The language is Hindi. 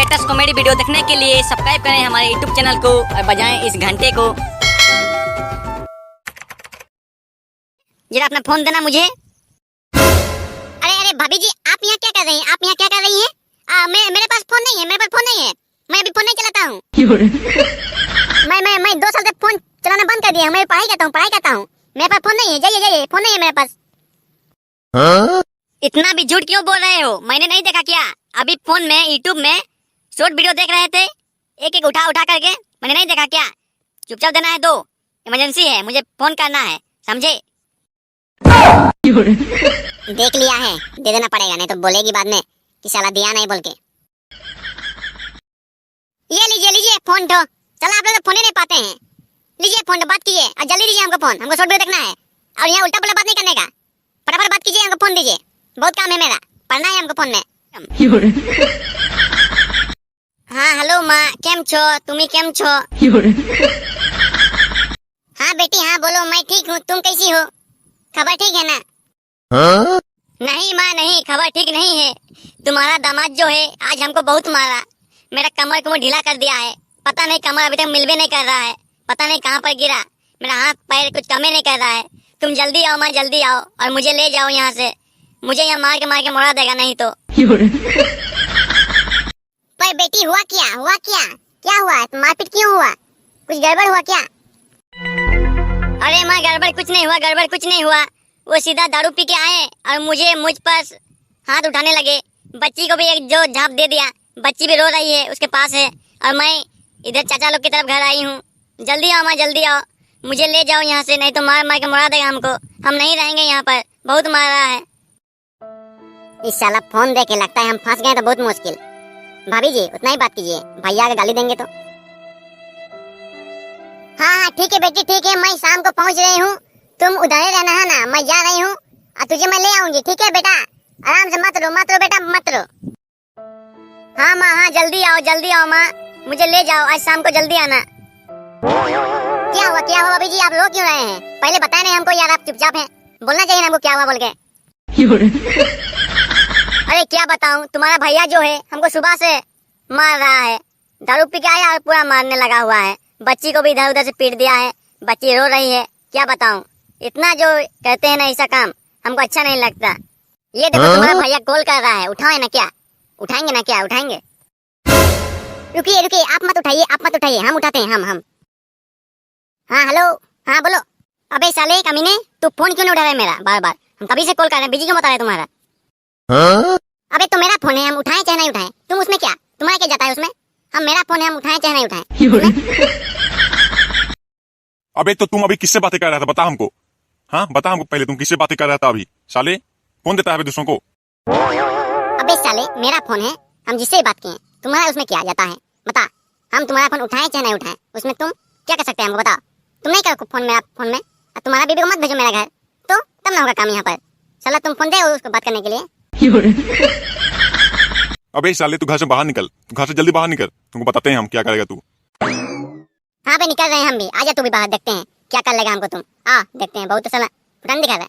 लेटेस्ट कॉमेडी वीडियो देखने के लिए सब्सक्राइब करें हमारे यूट्यूब चैनल को और बजाएं इस घंटे को। जरा अपना फोन देना मुझे। अरे अरे भाभी जी, आप यहाँ क्या कर रही हैं? आप यहाँ क्या कर रही हैं? मेरे पास फोन नहीं है, मेरे पास फोन नहीं है। मैं अभी फोन नहीं चलाता हूँ। मैं 2 साल से फोन चलाना बंद कर दिया हूँ। मैं पढ़ाई करता हूँ। मेरे पास फोन नहीं है। जाइए, फोन नहीं है मेरे पास। इतना भी झूठ क्यों बोल रहे हो? मैंने नहीं देखा क्या? अभी फोन में यूट्यूब में शॉर्ट वीडियो देख रहे थे, एक एक उठा करके। मैंने नहीं देखा क्या? चुपचाप देना है, दो इमरजेंसी है, मुझे फोन करना है, समझे? देख लिया है, दे देना पड़ेगा, नहीं तो बोलेगी बाद में कि साला दिया नहीं बोल के। ये लीजिए फोन तो। चला, आप लोग तो फोन ही नहीं पाते हैं। लीजिए फोन तो, बात कीजिए और जल्दी दीजिए हमको फोन। हमको शॉर्ट वीडियो देखना है और यहाँ उल्टा पुल्टा बात नहीं करने का। फटाफट बात कीजिए, हमको फोन दीजिए, बहुत काम है मेरा, पढ़ना है हमको फोन में। हाँ हेलो माँ, केम छो? तुम्ही केम छो? हाँ बेटी, हाँ बोलो, मैं ठीक हूँ, तुम कैसी हो? खबर ठीक है ना? नहीं माँ नहीं, खबर ठीक नहीं है। तुम्हारा दामाद जो है आज हमको बहुत मारा। मेरा कमर को ढीला कर दिया है। पता नहीं कमर अभी तक मिलवे नहीं कर रहा है। पता नहीं कहाँ पर गिरा। मेरा हाथ पैर कुछ कम ही नहीं कर रहा है। तुम जल्दी आओ माँ, जल्दी आओ और मुझे ले जाओ यहाँ से। मुझे यहाँ मार के मोड़ा देगा नहीं तो। पर बेटी, हुआ क्या क्या हुआ? मारपीट क्यों हुआ? कुछ गड़बड़ हुआ क्या? अरे माँ, गड़बड़ कुछ नहीं हुआ। वो सीधा दारू पी के आए और मुझ पर हाथ उठाने लगे। बच्ची को भी एक जो झाप दे दिया। बच्ची भी रो रही है, उसके पास है, और मैं इधर चाचा लोग की तरफ घर आई हूँ। जल्दी आओ माँ, जल्दी आओ, मुझे ले जाओ यहाँ से, नहीं तो मार के मुड़ा देगा हमको। हम नहीं रहेंगे यहाँ पर, बहुत मार रहा है। इस साला फोन दे के लगता है हम फंस गए तो बहुत मुश्किल। भाभी जी, उतना ही बात कीजिए, भैया आगे गाली देंगे तो। हाँ ठीक है बेटी, ठीक है, मैं शाम को पहुँच रही हूँ। तुम उधर ही रहना है ना, मैं जा रही हूँ और तुझे मैं ले आऊंगी, ठीक है बेटा? आराम से मत रो बेटा, मत रो। हाँ माँ, हाँ जल्दी आओ माँ, मुझे ले जाओ, आज शाम को जल्दी आना। क्या हुआ भाभी जी, आप रो क्यों रहे हैं? पहले बताए नहीं हमको यार, आप चुपचाप हैं। बोलना चाहिए ना हमको क्या हुआ बोल के। अरे क्या बताऊं, तुम्हारा भैया जो है हमको सुबह से मार रहा है। दारू पी के आया और पूरा मारने लगा हुआ है। बच्ची को भी इधर उधर से पीट दिया है, बच्ची रो रही है। क्या बताऊं, इतना जो कहते हैं ना ऐसा काम हमको अच्छा नहीं लगता। ये देखो तुम्हारा भैया कॉल कर रहा है, उठाए ना क्या? उठाएंगे ना क्या? उठाएंगे। रुकिए, आप मत उठाइए, हम उठाते हैं, हम। हाँ हेलो, हाँ बोलो। अबे साले कमीने, तू फोन क्यों नहीं उठा रहा है मेरा बार? हम कभी से कॉल कर रहे हैं, बिजी क्यों बता रहे तुम्हारा? अबे तो मेरा फोन है, हम उठाएं चाहे नहीं उठाएं, तुम उसमें क्या? तुम्हारा क्या जाता है उसमें? हम मेरा फोन है, हम उठाएं चाहे नहीं उठाएं। अबे तो तुम अभी किससे बातें कर रहा था? बता हमको। हाँ बता हमको पहले, तुम किससे बातें कर रहा था अभी? साले फोन देता है दूसरों को। अबे साले, मेरा फोन है, हम जिससे बात किए, तुम्हारा उसमें क्या जाता है? बता, हम तुम्हारा फोन उठाएं चाहे नहीं उठाएं, उसमें तुम क्या कर सकते हैं हमको बताओ? तुम नहीं करो फोन मेरा फोन में, तुम्हारा बीबी को मत भेजो मेरा घर, तो तब ना होगा काम यहाँ पर। साला तुम फोन दे उसको बात करने के लिए। अबे साले तू घर से बाहर निकल, तू घर से जल्दी बाहर निकल, तुमको बताते हैं हम क्या करेगा तू। हाँ भाई, निकल रहे हैं हम भी, आजा तू भी बाहर, देखते हैं क्या कर लेगा हमको तुम। देखते हैं, बहुत तो साला फुटान दिखा रहा है।